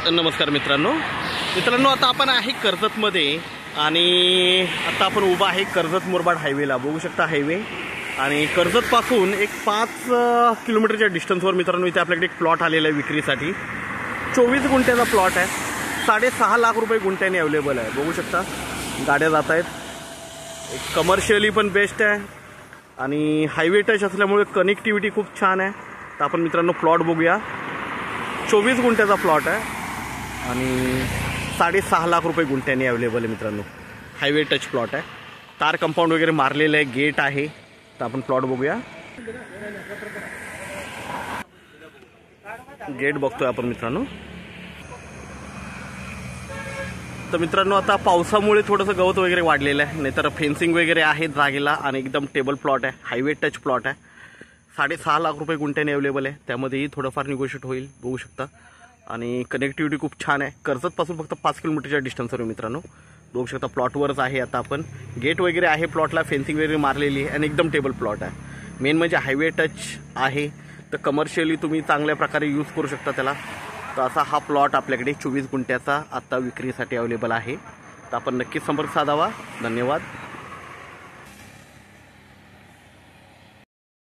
नमस्कार मित्रांनो आता आपण आहे कर्जतमध्ये आणि आता आपण उभा आहे कर्जत मुरबाड हायवेला. बघू शकता हायवे आणि कर्जतपासून एक 5 किलोमीटरच्या डिस्टन्सवर मित्रांनो इथे आपल्याकडे एक प्लॉट आलेला आहे विक्रीसाठी. 24 गुंठ्याचा प्लॉट आहे. 6.5 लाख रुपये गुंठ्याने अवेलेबल आहे. बघू शकता गाड्या जात आहेत. एक कमर्शियली पण बेस्ट आहे आणि हायवे टच असल्यामुळे कनेक्टिव्हिटी खूप छान आहे. तर आपण मित्रांनो प्लॉट बघूया. 24 गुंठ्याचा प्लॉट आहे आणि 6.5 लाख रुपये गुंठ्याने अवेलेबल आहे मित्रांनो. हायवे टच प्लॉट आहे. तार कंपाऊंड वगैरे मारलेलं आहे. गेट आहे. तर आपण प्लॉट बघूया. गेट बघतोय आपण मित्रांनो. तर मित्रांनो आता पावसामुळे थोडंसं गवत वगैरे वाढलेलं आहे, नाहीतर फेन्सिंग वगैरे आहे जागेला आणि एकदम टेबल प्लॉट आहे. हायवे टच प्लॉट आहे. 6.5 लाख रुपये गुंठ्याने अवेलेबल आहे. त्यामध्येही थोडंफार निगोशिएट होईल. बघू शकता आणि कनेक्टिव्हिटी खूप छान आहे. कर्जतपासून फक्त 5 किलोमीटरच्या डिस्टन्सवर मित्रांनो. बघू शकता प्लॉटवरच आहे आता आपण. गेट वगैरे आहे प्लॉटला, फेन्सिंग वगैरे मारलेली आहे आणि एकदम टेबल प्लॉट आहे. मेन म्हणजे हायवे टच आहे. तर कमर्शियली तुम्ही चांगल्या प्रकारे यूज करू शकता त्याला. तर असा हा प्लॉट आपल्याकडे 24 गुंठ्याचा आत्ता विक्रीसाठी अवेलेबल आहे. तर आपण नक्कीच संपर्क साधावा. धन्यवाद.